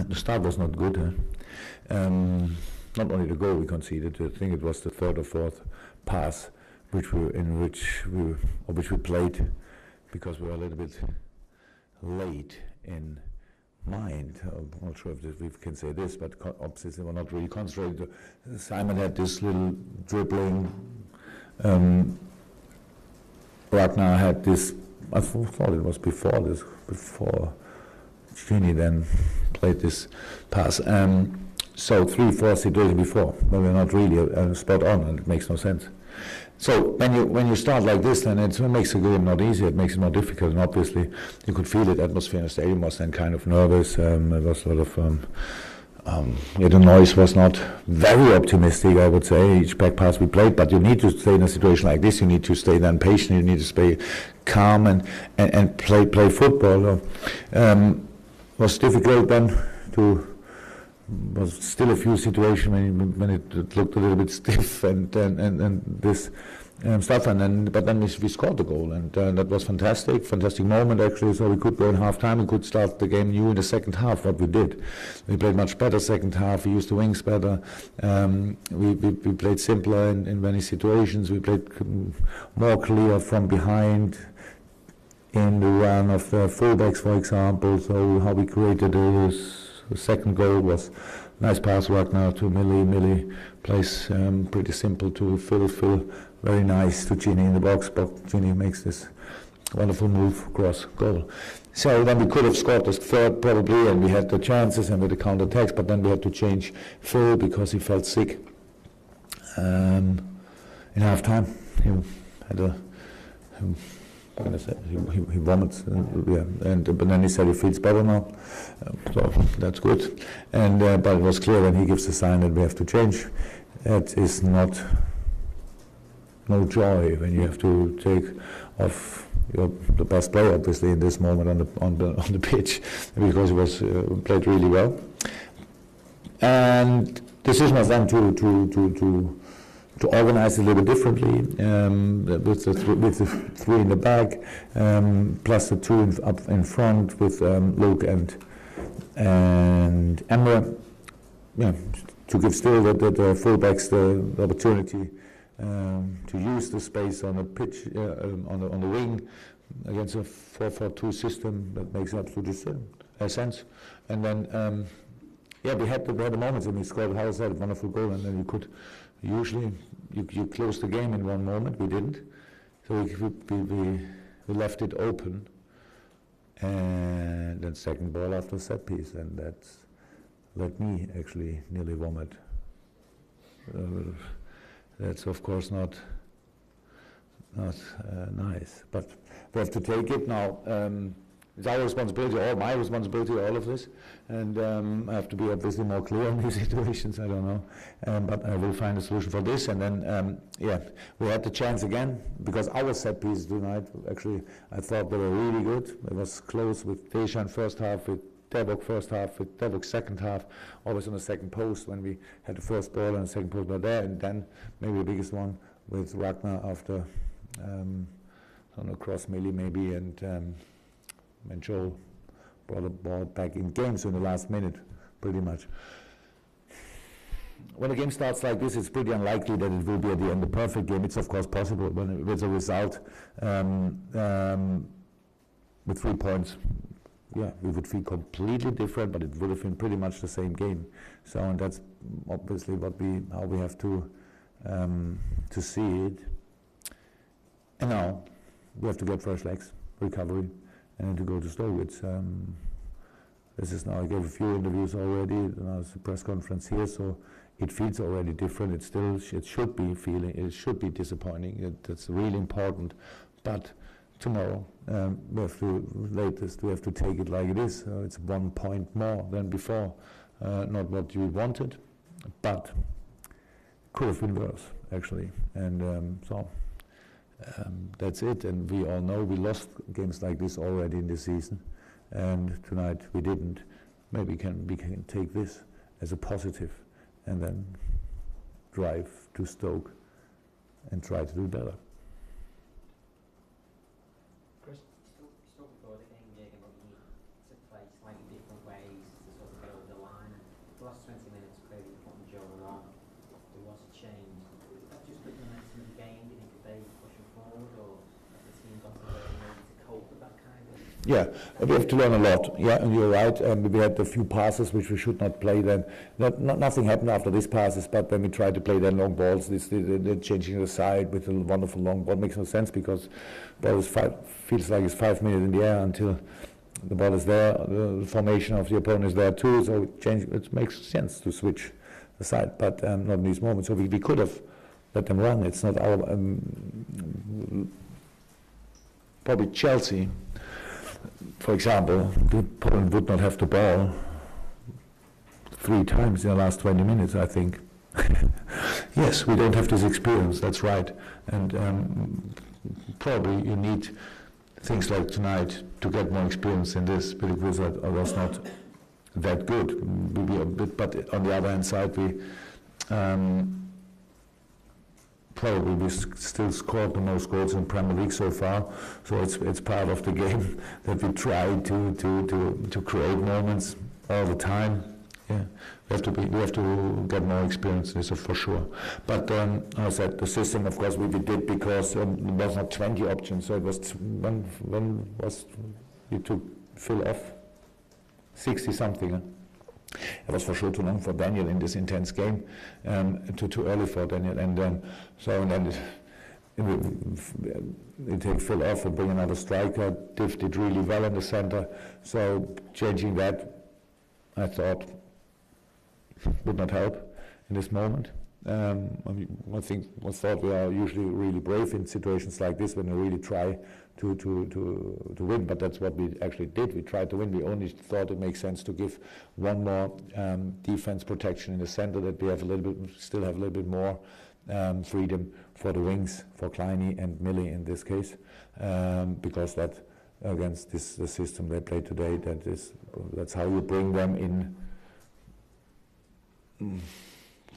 The start was not good. Not only the goal we conceded. I think it was the third or fourth pass which we played because we were a little bit late in mind. I'm not sure if we can say this, but obviously we're not really concentrated. Simon had this little dribbling. Ragnar had this. I thought it was before Gini then played this pass. So 3-4 situations before, but we're not really spot on, and it makes no sense. So when you start like this, then it makes the game not easy. It makes it more difficult, and obviously you could feel it. Atmosphere in the stadium was then kind of nervous. It was a lot of the noise was not very optimistic, I would say. Each back pass we played, but you need to stay in a situation like this. You need to stay then patient. You need to stay calm and play football. Was difficult then to. Was still a few situations when it looked a little bit stiff and this stuff, but then we scored the goal, and that was fantastic moment actually. So we could go in half time, we could start the game new in the second half. What we did, we played much better second half. We used the wings better. We played simpler in many situations. We played more clear from behind in the run of the fullbacks, for example. So how we created the second goal was nice pass right now to Millie. Millie plays pretty simple to Phil. Very nice to Gini in the box. Gini makes this wonderful move across goal. So then we could have scored the third probably, and we had the chances and with the counter attacks, but then we had to change Phil because he felt sick in half time. He had a he vomits, but then he said he feels better now, so that's good. And but it was clear when he gives the sign that we have to change. It is no joy when you have to take off the best player, obviously in this moment on the pitch, because he was played really well. And decision was then to organize it a little bit differently, with the three in the back, plus the two up in front with Luke and Emre, to give still the fullbacks the opportunity to use the space on the pitch, on the wing, against a 4-4-2 system that makes absolute sense. And then, we had the moments, and we scored, how I said, a wonderful goal, and then you could. Usually, you close the game in one moment. We didn't, so we left it open, and then second ball after set piece, and that's let me actually nearly vomit. That's of course not nice, but we have to take it now. It's our responsibility, or my responsibility, all of this, and I have to be obviously more clear on these situations. I don't know, but I will find a solution for this. And then, we had the chance again because our set pieces tonight. Actually, I thought they were really good. It was close with Dejan first half, with Divock first half, with Divock second half. Always on the second post when we had the first ball and the second post were there, and then maybe the biggest one with Ragnar after cross Millie maybe and Joel brought the ball back in game, so in the last minute, pretty much. When a game starts like this, it's pretty unlikely that it will be at the end a perfect game. It's of course possible, but with a result with 3 points, we would feel completely different, but it would have been pretty much the same game. So, and that's obviously how we have to see it. And now we have to get fresh legs, recovery. And to go to Stoke. This is now, I gave a few interviews already, now it's a press conference here, so it feels already different. It should be disappointing. That's really important. But tomorrow, we have to take it like it is. It's 1 point more than before. Not what you wanted, but could have been worse, actually. And that's it, and we all know we lost games like this already in this season, and tonight we didn't. Maybe we can take this as a positive and then drive to Stoke and try to do better. Chris, you talked before the game, Jurgen, about you need to play slightly different ways to sort of get over the Yeah, we have to learn a lot. Yeah, and you're right. We had a few passes which we should not play then. Nothing happened after these passes, but when we tried to play then long balls, they're changing the side with a wonderful long ball. Makes no sense because ball is feels like it's 5 minutes in the air until the ball is there. The formation of the opponent is there too, so it makes sense to switch the side, but not in these moments. So we could have let them run. It's not our probably Chelsea, for example, the opponent would not have the ball 3 times in the last 20 minutes, I think. Yes, we don't have this experience, that's right. And probably you need things like tonight to get more experience in this, because I was not that good. But on the other hand side, we still scored the most goals in Premier League so far, so it's part of the game that we try to create moments all the time. Yeah, we have to get more experience, this is for sure. But I said the system, of course, we did because there was not 20 options, so it was you took Phil off 60 something. Huh? It was for sure too long for Daniel in this intense game, too early for Daniel, and then we take Phil off and bring another striker. Div did really well in the center, so changing that, I thought, would not help in this moment. I thought we are usually really brave in situations like this when we really try to win, but that's what we actually did. We tried to win. We only thought it makes sense to give one more defense protection in the center, that we have still have a little bit more freedom for the wings, for Kleiny and Millie in this case, because that against the system they play today, that's how you bring them in.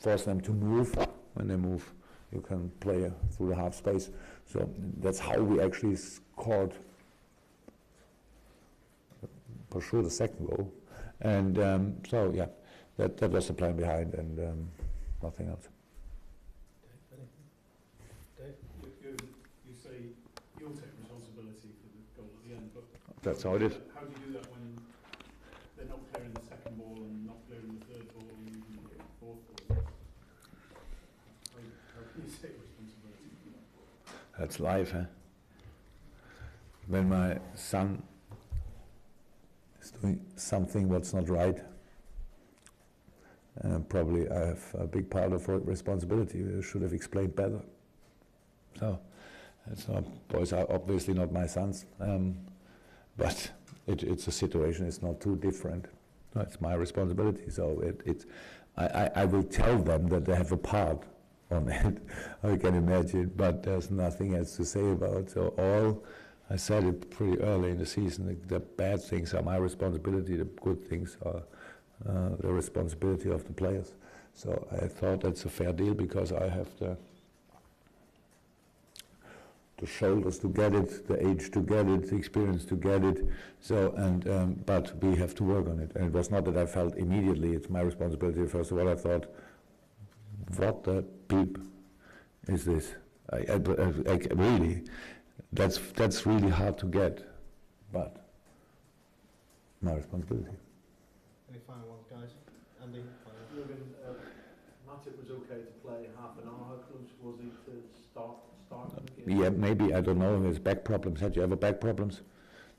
Force them to move. When they move, you can play through the half space. So that's how we actually scored, for sure, the second goal. And so yeah, that was the plan behind, and nothing else. Dave, you say you'll take responsibility for the goal at the end, but that's how it is. How do you do that when they're not clearing the second ball and not clearing the third ball and even the fourth ball? How can you take responsibility for that? That's life, huh? When my son is doing something what's not right, probably I have a big part of responsibility. I should have explained better. So, boys are obviously not my sons, but it's a situation. It's not too different. No, it's my responsibility. So I will tell them that they have a part on it. I can imagine, but there's nothing else to say about it. So I said it pretty early in the season. The bad things are my responsibility. The good things are the responsibility of the players. So I thought that's a fair deal, because I have the shoulders to get it, the age to get it, the experience to get it. So but we have to work on it. And it was not that I felt immediately it's my responsibility. First of all, I thought, what the beep is this? I really, that's really hard to get, but my responsibility. Any final ones, guys? Andy? Jurgen, Matip was okay to play half an hour. How close was he to start the game? Yeah, maybe, I don't know, his back problems. Had you ever back problems?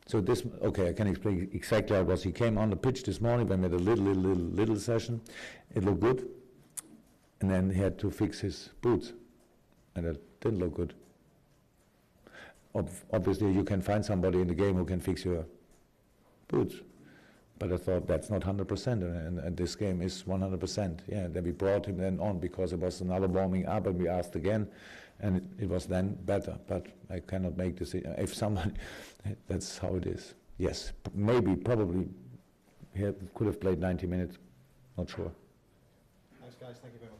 So this, okay, I can explain exactly how it was. He came on the pitch this morning, we made a little session. It looked good. And then he had to fix his boots, and it didn't look good. Obviously, you can find somebody in the game who can fix your boots, but I thought that's not 100%, and this game is 100%. Yeah, then we brought him then on because it was another warming up, and we asked again, and it was then better. But I cannot make this. If someone, that's how it is. Yes, maybe, probably, he could have played 90 minutes. Not sure. Thanks, guys. Thank you very much.